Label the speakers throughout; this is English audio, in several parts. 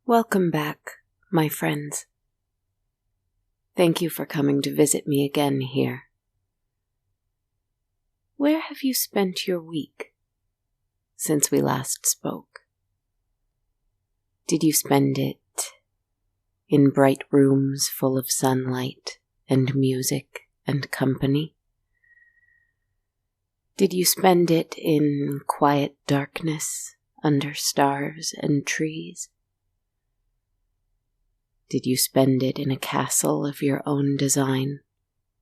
Speaker 1: Welcome back, my friends. Thank you for coming to visit me again here. Where have you spent your week since we last spoke? Did you spend it in bright rooms full of sunlight and music and company? Did you spend it in quiet darkness under stars and trees? Did you spend it in a castle of your own design,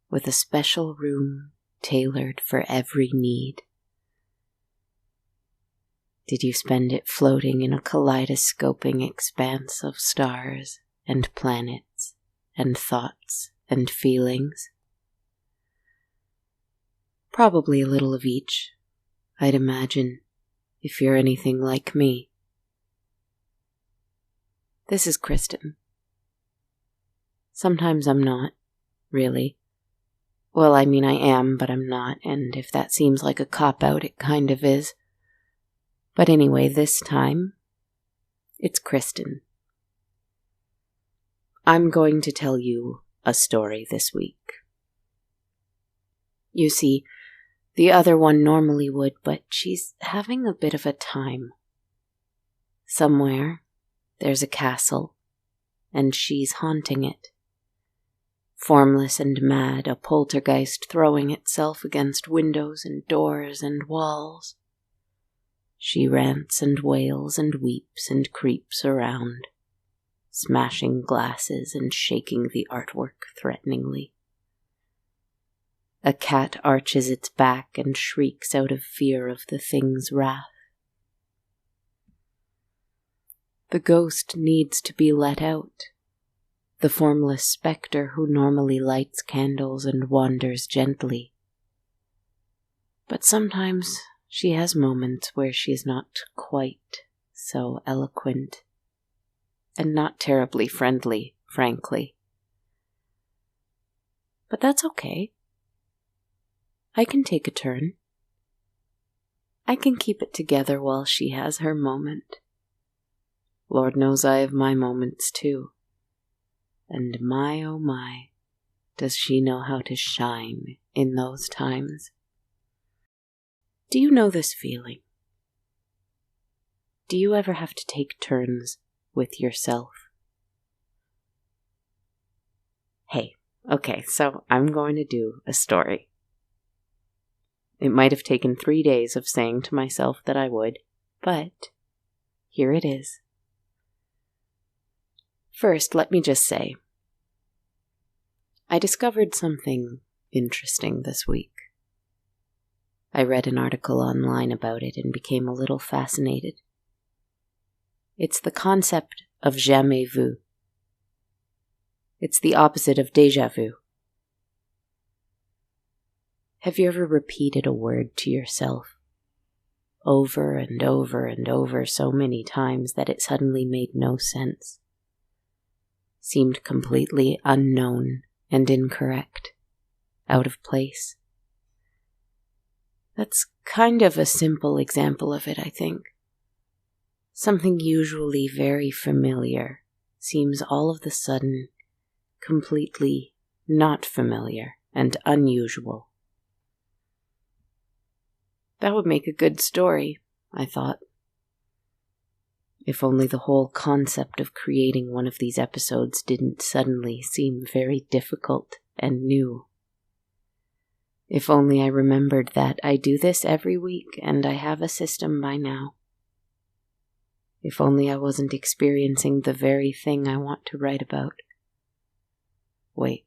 Speaker 1: with a special room tailored for every need? Did you spend it floating in a kaleidoscoping expanse of stars and planets and thoughts and feelings? Probably a little of each, I'd imagine, if you're anything like me. This is Kristen. Sometimes I'm not, really. Well, I mean I am, but I'm not, and if that seems like a cop-out, it kind of is. But anyway, this time, it's Kristen. I'm going to tell you a story this week. You see, the other one normally would, but she's having a bit of a time. Somewhere, there's a castle, and she's haunting it. Formless and mad, a poltergeist throwing itself against windows and doors and walls. She rants and wails and weeps and creeps around, smashing glasses and shaking the artwork threateningly. A cat arches its back and shrieks out of fear of the thing's wrath. The ghost needs to be let out. The formless spectre who normally lights candles and wanders gently. But sometimes she has moments where she is not quite so eloquent, and not terribly friendly, frankly. But that's okay. I can take a turn. I can keep it together while she has her moment. Lord knows I have my moments too. And my, oh my, does she know how to shine in those times. Do you know this feeling? Do you ever have to take turns with yourself? Hey, okay, so I'm going to do a story. It might have taken 3 days of saying to myself that I would, but here it is. First, let me just say, I discovered something interesting this week. I read an article online about it and became a little fascinated. It's the concept of jamais vu. It's the opposite of déjà vu. Have you ever repeated a word to yourself over and over and over so many times that it suddenly made no sense? Seemed completely unknown and incorrect, out of place. That's kind of a simple example of it, I think. Something usually very familiar seems all of the sudden completely not familiar and unusual. That would make a good story, I thought. If only the whole concept of creating one of these episodes didn't suddenly seem very difficult and new. If only I remembered that I do this every week and I have a system by now. If only I wasn't experiencing the very thing I want to write about. Wait.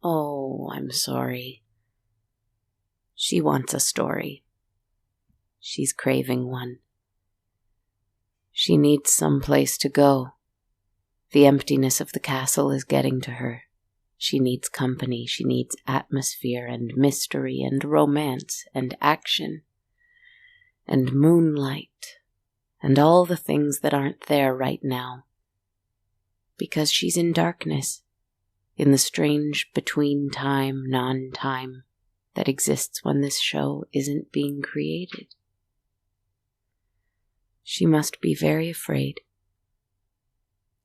Speaker 1: Oh, I'm sorry. She wants a story. She's craving one. She needs some place to go. The emptiness of the castle is getting to her. She needs company, she needs atmosphere and mystery and romance and action and moonlight and all the things that aren't there right now. Because she's in darkness, in the strange between-time, non-time that exists when this show isn't being created. She must be very afraid.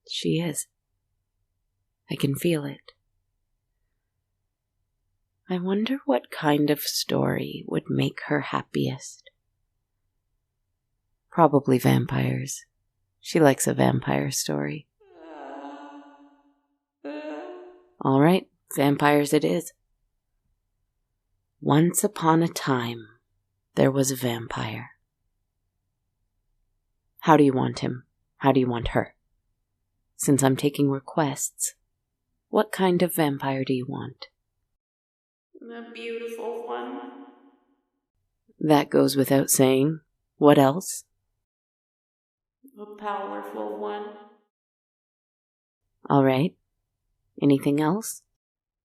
Speaker 1: She is. I can feel it. I wonder what kind of story would make her happiest. Probably vampires. She likes a vampire story. All right, vampires it is. Once upon a time, there was a vampire. How do you want him? How do you want her? Since I'm taking requests, what kind of vampire do you want?
Speaker 2: A beautiful one.
Speaker 1: That goes without saying. What else?
Speaker 2: A powerful one.
Speaker 1: All right. Anything else?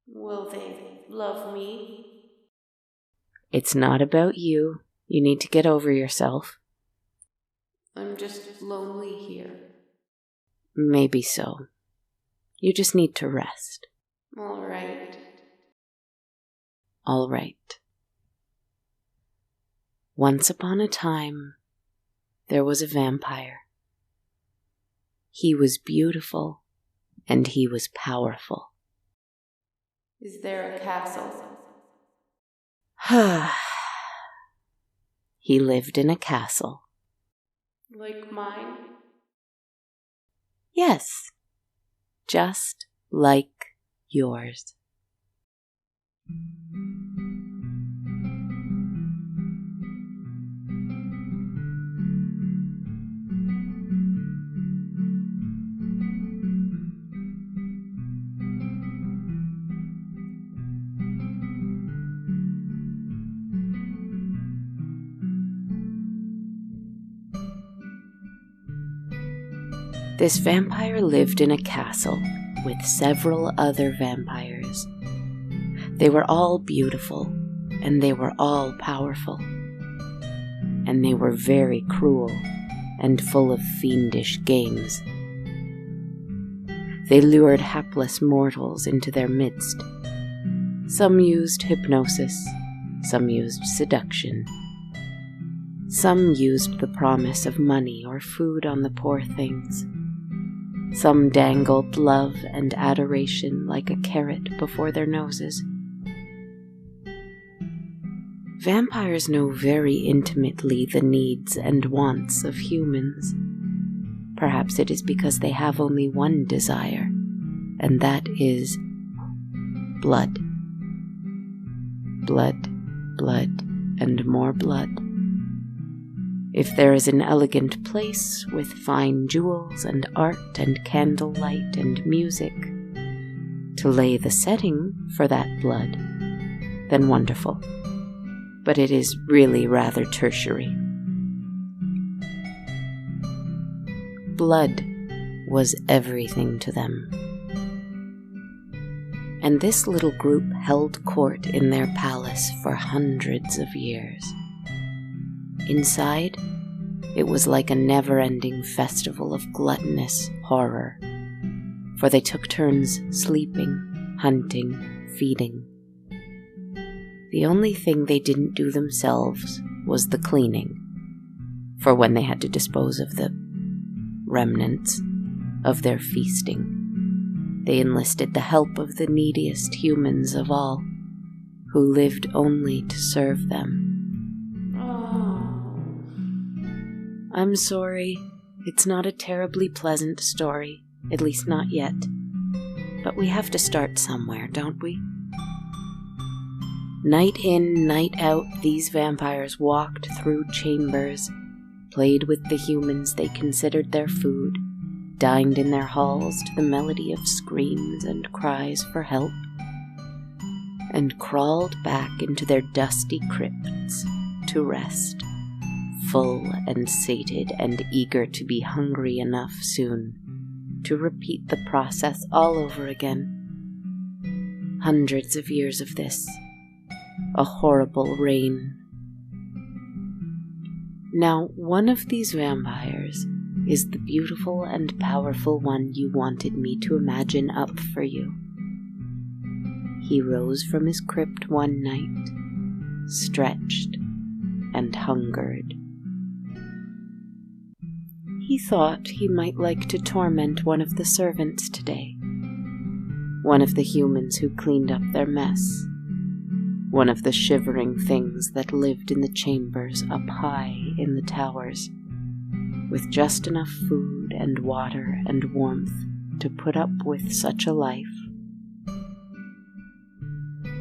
Speaker 2: Will they love me?
Speaker 1: It's not about you. You need to get over yourself.
Speaker 2: I'm just lonely here.
Speaker 1: Maybe so. You just need to rest.
Speaker 2: All right.
Speaker 1: All right. Once upon a time, there was a vampire. He was beautiful, and he was powerful.
Speaker 2: Is there a castle?
Speaker 1: He lived in a castle.
Speaker 2: Like mine?
Speaker 1: Yes, just like yours. This vampire lived in a castle with several other vampires. They were all beautiful, and they were all powerful. And they were very cruel and full of fiendish games. They lured hapless mortals into their midst. Some used hypnosis, some used seduction. Some used the promise of money or food on the poor things. Some dangled love and adoration like a carrot before their noses. Vampires know very intimately the needs and wants of humans. Perhaps it is because they have only one desire, and that is blood. Blood, blood, and more blood. If there is an elegant place with fine jewels and art and candlelight and music to lay the setting for that blood, then wonderful. But it is really rather tertiary. Blood was everything to them. And this little group held court in their palace for hundreds of years. Inside, it was like a never-ending festival of gluttonous horror, for they took turns sleeping, hunting, feeding. The only thing they didn't do themselves was the cleaning, for when they had to dispose of the remnants of their feasting, they enlisted the help of the neediest humans of all, who lived only to serve them. I'm sorry, it's not a terribly pleasant story, at least not yet. But we have to start somewhere, don't we? Night in, night out, these vampires walked through chambers, played with the humans they considered their food, dined in their halls to the melody of screams and cries for help, and crawled back into their dusty crypts to rest. Full and sated and eager to be hungry enough soon to repeat the process all over again. hundreds of years of this, a horrible reign. Now, one of these vampires is the beautiful and powerful one you wanted me to imagine up for you. He rose from his crypt one night, stretched and hungered. He thought he might like to torment one of the servants today, one of the humans who cleaned up their mess, one of the shivering things that lived in the chambers up high in the towers, with just enough food and water and warmth to put up with such a life.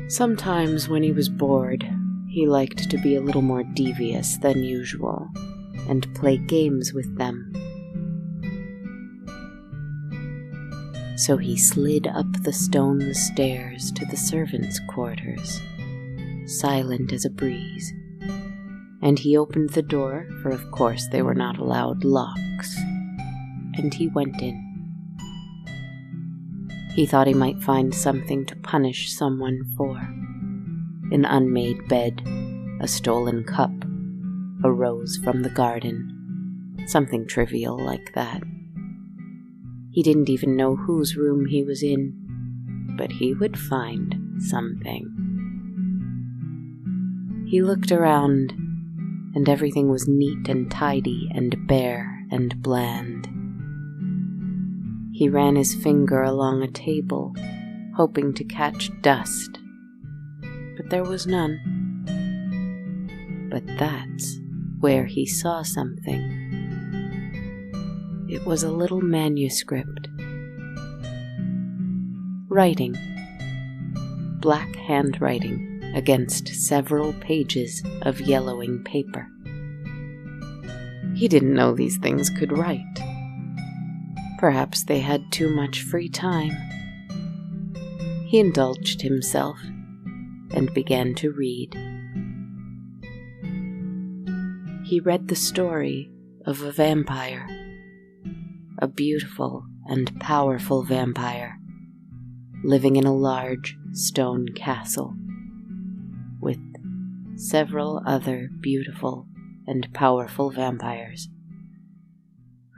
Speaker 1: Sometimes when he was bored, he liked to be a little more devious than usual and play games with them. So he slid up the stone stairs to the servants' quarters, silent as a breeze, and he opened the door, for of course they were not allowed locks, and he went in. He thought he might find something to punish someone for. An unmade bed, a stolen cup, a rose from the garden, something trivial like that. He didn't even know whose room he was in, but he would find something. He looked around, and everything was neat and tidy and bare and bland. He ran his finger along a table, hoping to catch dust, but there was none. But that's where he saw something. It was a little manuscript. Writing. Black handwriting against several pages of yellowing paper. He didn't know these things could write. Perhaps they had too much free time. He indulged himself and began to read. He read the story of a vampire, a beautiful and powerful vampire, living in a large stone castle with several other beautiful and powerful vampires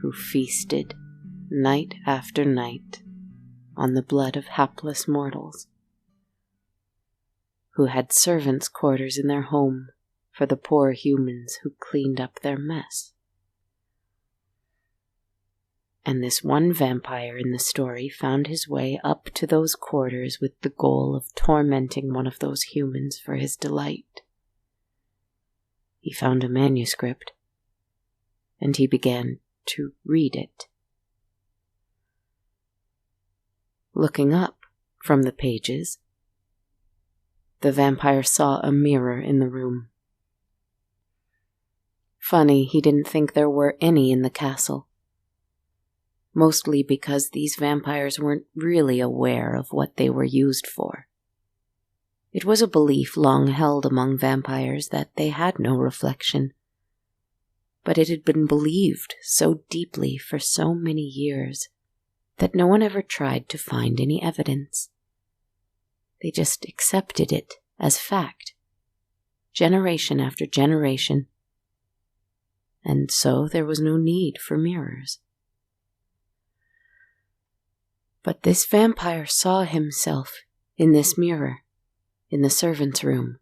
Speaker 1: who feasted night after night on the blood of hapless mortals, who had servants' quarters in their home for the poor humans who cleaned up their mess. And this one vampire in the story found his way up to those quarters with the goal of tormenting one of those humans for his delight. He found a manuscript, and he began to read it. Looking up from the pages, the vampire saw a mirror in the room. Funny, he didn't think there were any in the castle. Mostly because these vampires weren't really aware of what they were used for. It was a belief long held among vampires that they had no reflection, but it had been believed so deeply for so many years that no one ever tried to find any evidence. They just accepted it as fact, generation after generation, and so there was no need for mirrors. But this vampire saw himself in this mirror, in the servant's room,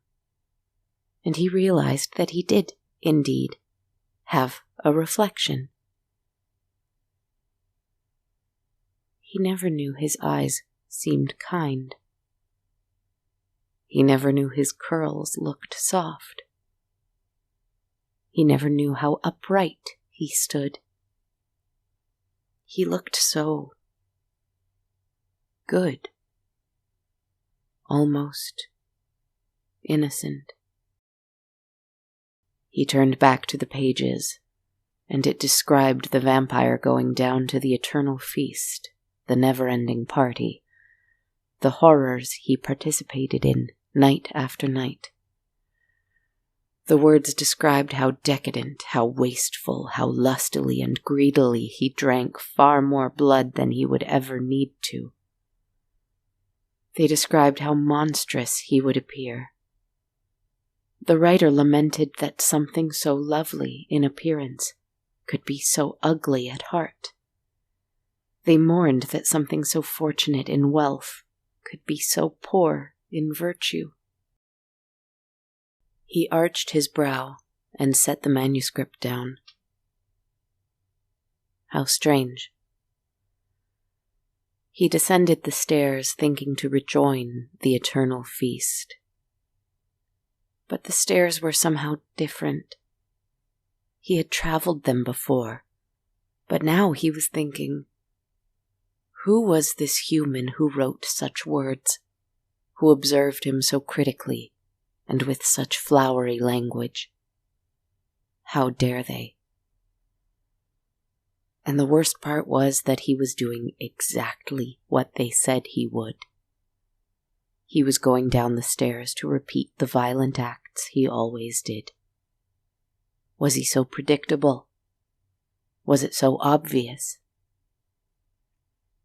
Speaker 1: and he realized that he did, indeed, have a reflection. He never knew his eyes seemed kind. He never knew his curls looked soft. He never knew how upright he stood. He looked so good, almost innocent. He turned back to the pages, and it described the vampire going down to the eternal feast, the never-ending party, the horrors he participated in night after night. The words described how decadent, how wasteful, how lustily and greedily he drank far more blood than he would ever need to. They described how monstrous he would appear. The writer lamented that something so lovely in appearance could be so ugly at heart. They mourned that something so fortunate in wealth could be so poor in virtue. He arched his brow and set the manuscript down. How strange. He descended the stairs thinking to rejoin the eternal feast. But the stairs were somehow different. He had traveled them before, but now he was thinking, who was this human who wrote such words, who observed him so critically and with such flowery language? How dare they? And the worst part was that he was doing exactly what they said he would. He was going down the stairs to repeat the violent acts he always did. Was he so predictable? Was it so obvious?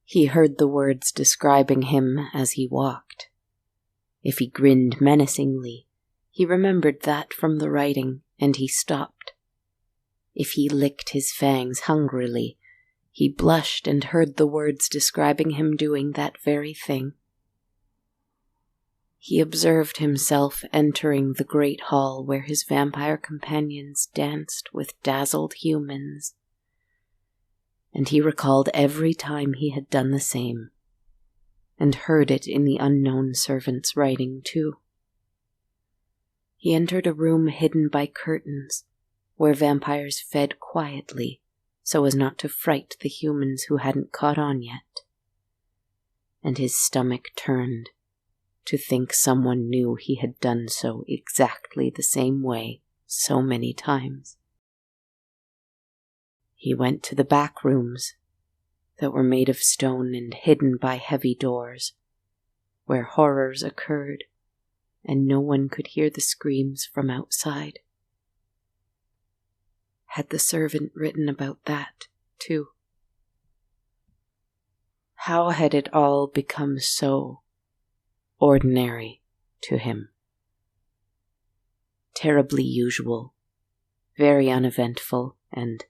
Speaker 1: He heard the words describing him as he walked. If he grinned menacingly, he remembered that from the writing, and he stopped. If he licked his fangs hungrily, he blushed and heard the words describing him doing that very thing. He observed himself entering the great hall where his vampire companions danced with dazzled humans, and he recalled every time he had done the same, and heard it in the unknown servant's writing too. He entered a room hidden by curtains, where vampires fed quietly so as not to fright the humans who hadn't caught on yet, and his stomach turned to think someone knew he had done so exactly the same way so many times. He went to the back rooms that were made of stone and hidden by heavy doors, where horrors occurred and no one could hear the screams from outside. Had the servant written about that, too? How had it all become so ordinary to him? Terribly usual, very uneventful, and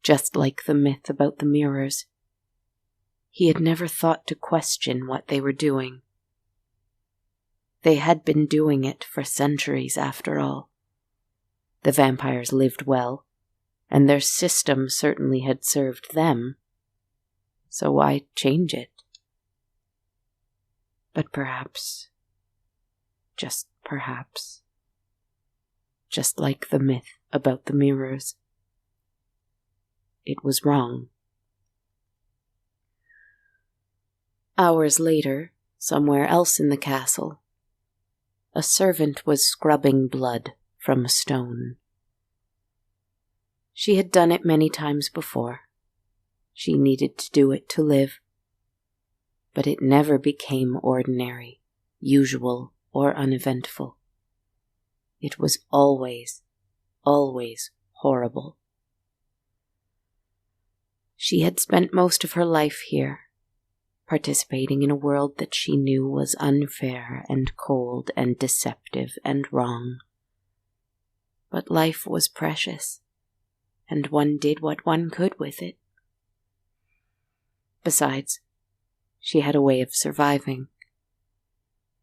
Speaker 1: just like the myth about the mirrors. He had never thought to question what they were doing. They had been doing it for centuries, after all. The vampires lived well, and their system certainly had served them, so why change it? But perhaps, just perhaps, just like the myth about the mirrors, it was wrong. Hours later, somewhere else in the castle, a servant was scrubbing blood from a stone. She had done it many times before. She needed to do it to live. But it never became ordinary, usual, or uneventful. It was always, always horrible. She had spent most of her life here, participating in a world that she knew was unfair and cold and deceptive and wrong. But life was precious, and one did what one could with it. Besides, she had a way of surviving.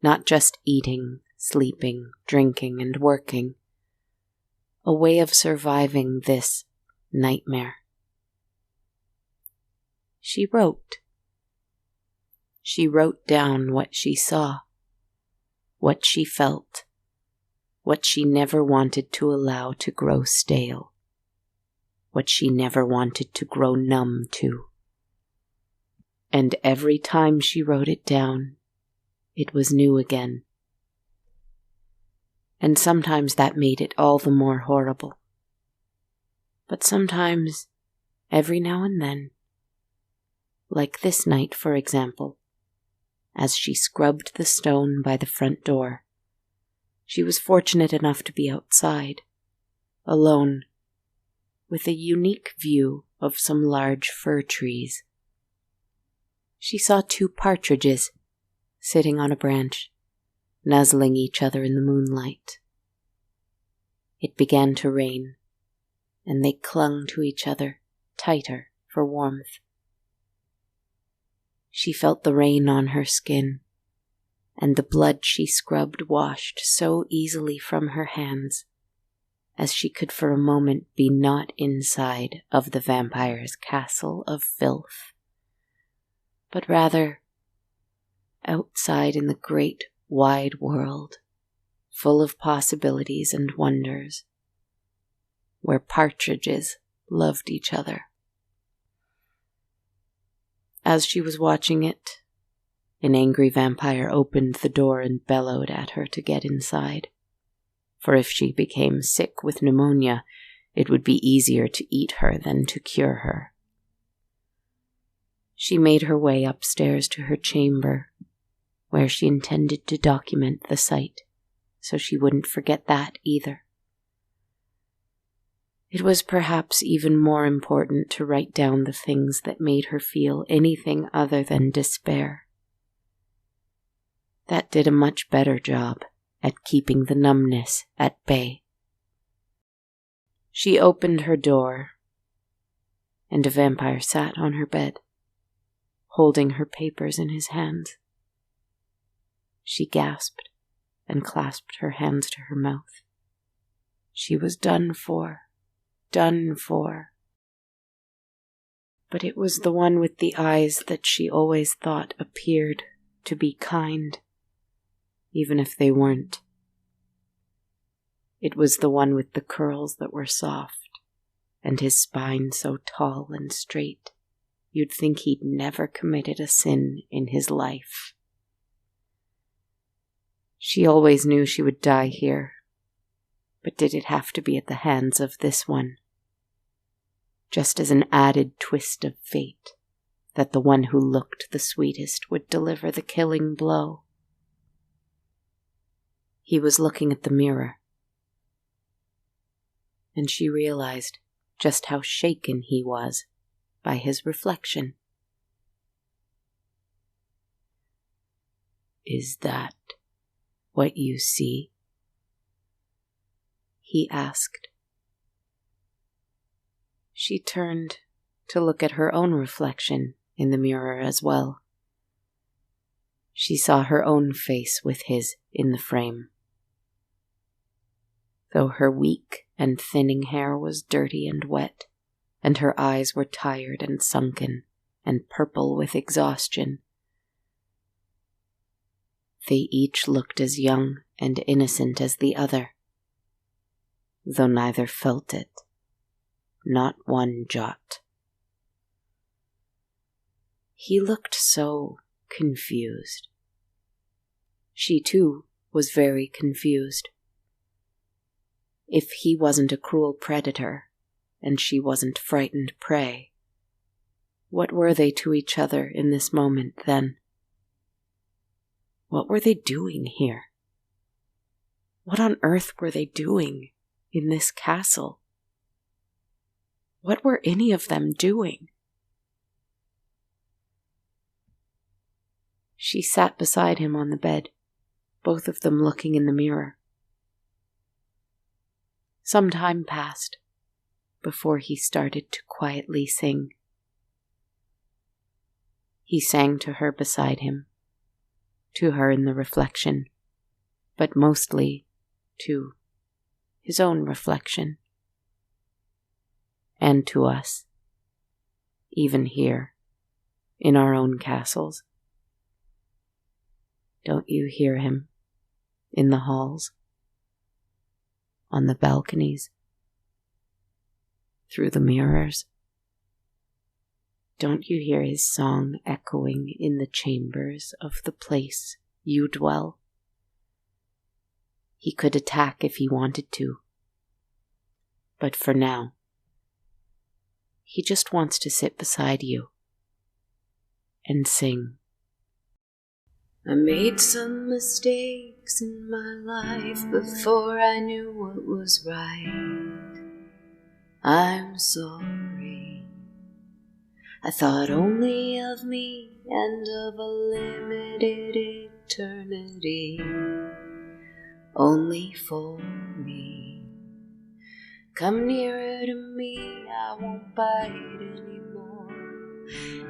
Speaker 1: Not just eating, sleeping, drinking, and working. A way of surviving this nightmare. She wrote. She wrote down what she saw, what she felt, what she never wanted to allow to grow stale, what she never wanted to grow numb to. And every time she wrote it down, it was new again. And sometimes that made it all the more horrible. But sometimes, every now and then, like this night, for example, as she scrubbed the stone by the front door, she was fortunate enough to be outside, alone, with a unique view of some large fir trees. She saw 2 partridges sitting on a branch, nuzzling each other in the moonlight. It began to rain, and they clung to each other tighter for warmth. She felt the rain on her skin, and the blood she scrubbed washed so easily from her hands, as she could for a moment be not inside of the vampire's castle of filth, but rather outside in the great wide world, full of possibilities and wonders, where partridges loved each other. As she was watching it, an angry vampire opened the door and bellowed at her to get inside, for if she became sick with pneumonia, it would be easier to eat her than to cure her. She made her way upstairs to her chamber, where she intended to document the sight, so she wouldn't forget that either. It was perhaps even more important to write down the things that made her feel anything other than despair. That did a much better job at keeping the numbness at bay. She opened her door, and a vampire sat on her bed, holding her papers in his hands. She gasped and clasped her hands to her mouth. She was done for. Done for. But it was the one with the eyes that she always thought appeared to be kind, even if they weren't. It was the one with the curls that were soft, and his spine so tall and straight, you'd think he'd never committed a sin in his life. She always knew she would die here, but did it have to be at the hands of this one? Just as an added twist of fate, that the one who looked the sweetest would deliver the killing blow. He was looking at the mirror, and she realized just how shaken he was by his reflection. "Is that what you see?" he asked. She turned to look at her own reflection in the mirror as well. She saw her own face with his in the frame. Though her weak and thinning hair was dirty and wet, and her eyes were tired and sunken and purple with exhaustion, they each looked as young and innocent as the other, though neither felt it. Not one jot. He looked so confused. She, too, was very confused. If he wasn't a cruel predator, and she wasn't frightened prey, what were they to each other in this moment, then? What were they doing here? What on earth were they doing in this castle? What were any of them doing? She sat beside him on the bed, both of them looking in the mirror. Some time passed before he started to quietly sing. He sang to her beside him, to her in the reflection, but mostly to his own reflection. And to us, even here, in our own castles. Don't you hear him in the halls, on the balconies, through the mirrors? Don't you hear his song echoing in the chambers of the place you dwell? He could attack if he wanted to, but for now, he just wants to sit beside you and sing. I made some mistakes in my life before I knew what was right. I'm sorry. I thought only of me and of a limited eternity, only for me. Come nearer to me, I won't bite anymore.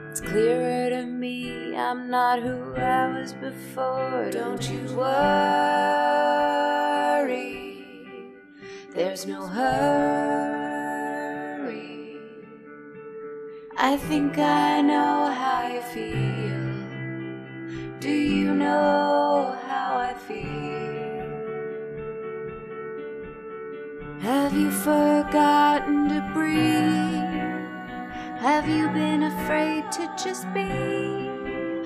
Speaker 1: It's clearer to me, I'm not who I was before. Don't you worry, there's no hurry. I think I know how you feel. Do you know how I feel? Have you forgotten to breathe? Have you been afraid to just be?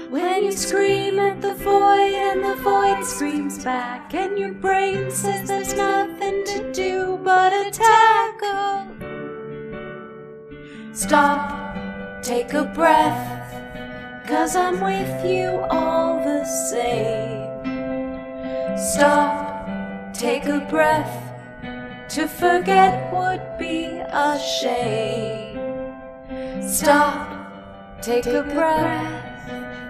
Speaker 1: When you scream at the void and the void screams back, and your brain says there's nothing to do but attack. Oh, stop, take a breath, 'cause I'm with you all the same. Stop, take a breath, to forget would be a shame. Stop, take a breath.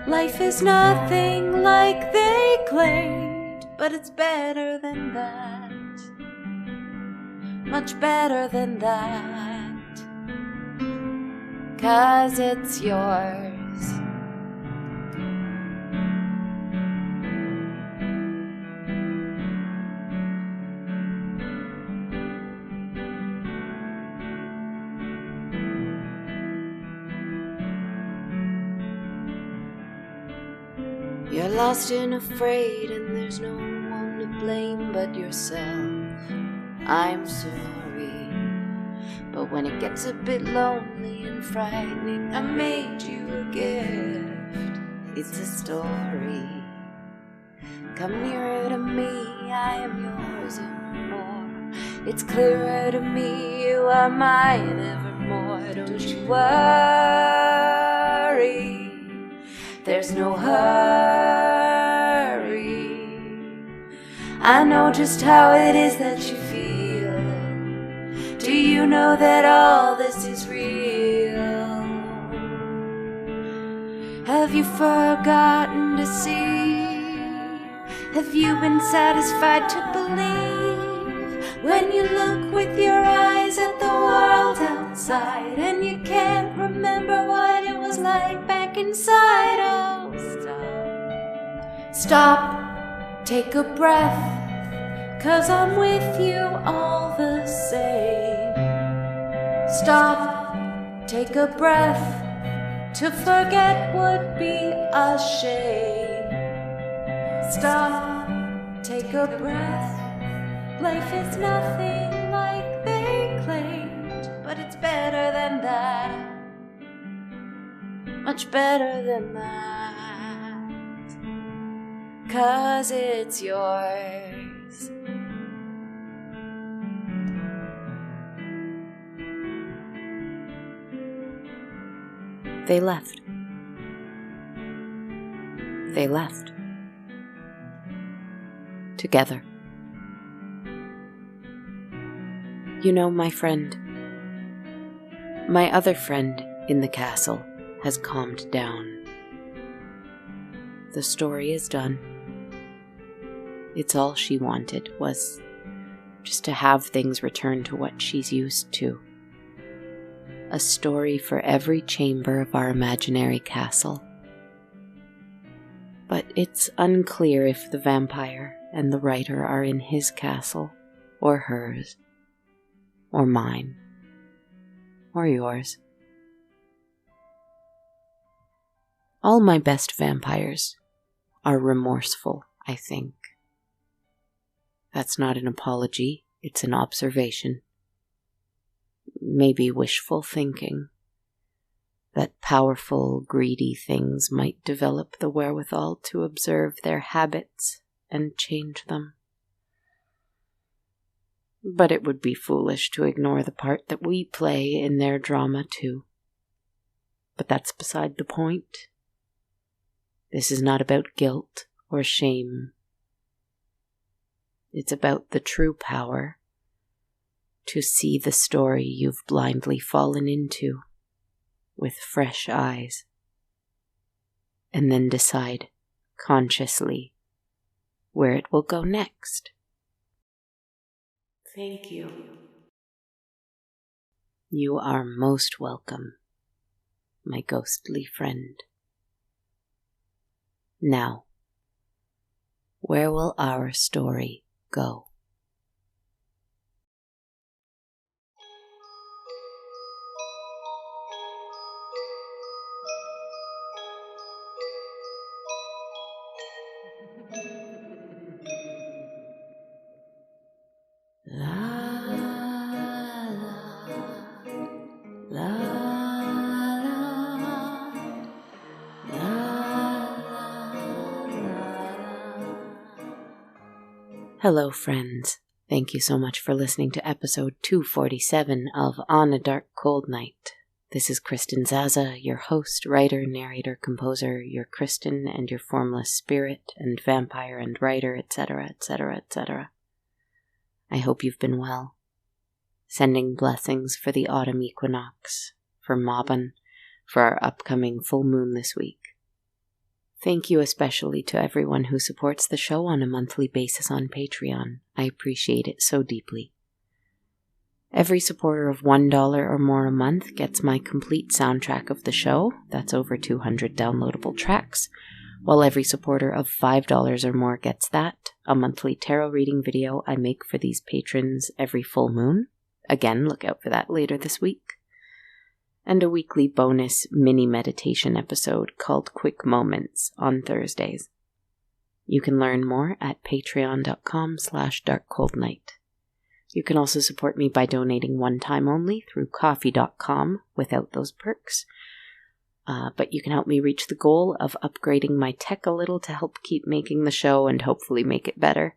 Speaker 1: Life is nothing like they claimed, but it's better than that. Much better than that. 'Cause it's yours. You're lost and afraid, and there's no one to blame but yourself. I'm sorry, but when it gets a bit lonely and frightening, I made you a gift. It's a story. Come nearer to me, I am yours and more. It's clearer to me, you are mine evermore. Don't you worry, there's no hurry. I know just how it is that you feel. Do you know that all this is real? Have you forgotten to see? Have you been satisfied to believe? When you look with your eyes at the world outside, and you can't remember what it was like back inside. Oh, stop, take a breath, 'cause I'm with you all the same. Stop, take a breath, to forget would be a shame. Stop, take a breath. Life is nothing like they claimed, but it's better than that. Much better than that. 'Cause it's yours. They left. They left. Together. You know, my friend, my other friend in the castle has calmed down. The story is done. It's all she wanted, was just to have things return to what she's used to. A story for every chamber of our imaginary castle. But it's unclear if the vampire and the writer are in his castle, or hers, or mine, or yours. All my best vampires are remorseful, I think. That's not an apology, it's an observation. Maybe wishful thinking. That powerful, greedy things might develop the wherewithal to observe their habits and change them. But it would be foolish to ignore the part that we play in their drama too. But that's beside the point. This is not about guilt or shame. It's about the true power to see the story you've blindly fallen into with fresh eyes, and then decide consciously where it will go next.
Speaker 2: Thank you.
Speaker 1: You are most welcome, my ghostly friend. Now, where will our story go? Hello, friends. Thank you so much for listening to episode 247 of On a Dark Cold Night. This is Kristen Zaza, your host, writer, narrator, composer, your Kristen and your formless spirit and vampire and writer, etc., etc., etc. I hope you've been well. Sending blessings for the autumn equinox, for Mabon, for our upcoming full moon this week. Thank you especially to everyone who supports the show on a monthly basis on Patreon. I appreciate it so deeply. Every supporter of $1 or more a month gets my complete soundtrack of the show. That's over 200 downloadable tracks. While every supporter of $5 or more gets that, a monthly tarot reading video I make for these patrons every full moon. Again, look out for that later this week. And a weekly bonus mini meditation episode called Quick Moments on Thursdays. You can learn more at patreon.com/darkcoldnight. You can also support me by donating one time only through coffee.com without those perks. But you can help me reach the goal of upgrading my tech a little to help keep making the show and hopefully make it better.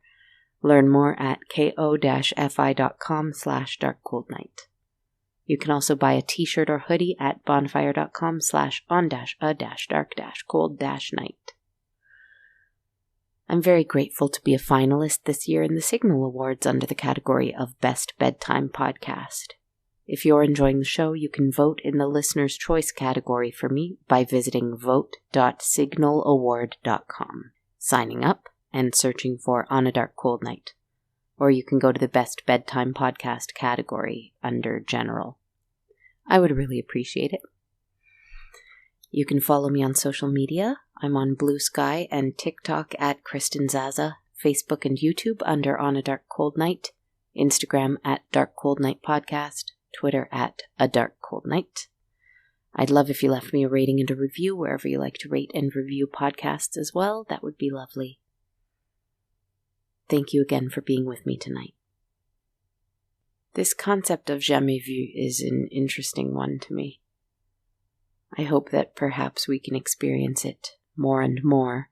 Speaker 1: Learn more at ko-fi.com/darkcoldnight. You can also buy a t-shirt or hoodie at bonfire.com/on-a-dark-cold-night. I'm very grateful to be a finalist this year in the Signal Awards under the category of Best Bedtime Podcast. If you're enjoying the show, you can vote in the Listener's Choice category for me by visiting vote.signalaward.com, signing up, and searching for On a Dark Cold Night. Or you can go to the Best Bedtime Podcast category under General. I would really appreciate it. You can follow me on social media. I'm on Blue Sky and TikTok at Kristen Zaza, Facebook and YouTube under On a Dark Cold Night, Instagram at Dark Cold Night Podcast, Twitter at A Dark Cold Night. I'd love if you left me a rating and a review wherever you like to rate and review podcasts as well. That would be lovely. Thank you again for being with me tonight. This concept of Jamais Vu is an interesting one to me. I hope that perhaps we can experience it more and more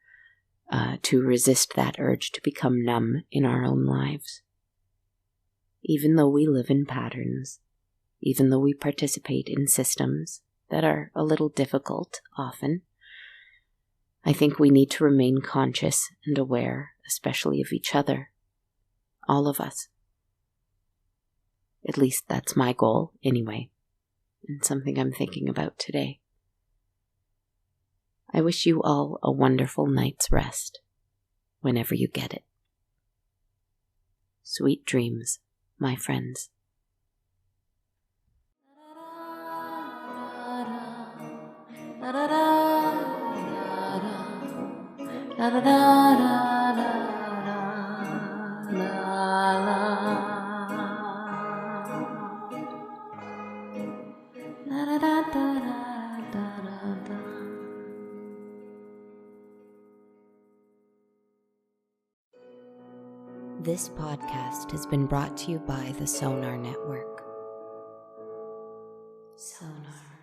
Speaker 1: to resist that urge to become numb in our own lives. Even though we live in patterns, even though we participate in systems that are a little difficult often, I think we need to remain conscious and aware, especially of each other. All of us. At least that's my goal, anyway, and something I'm thinking about today. I wish you all a wonderful night's rest, whenever you get it. Sweet dreams, my friends. This podcast has been brought to you by the Sonar Network. Sonar.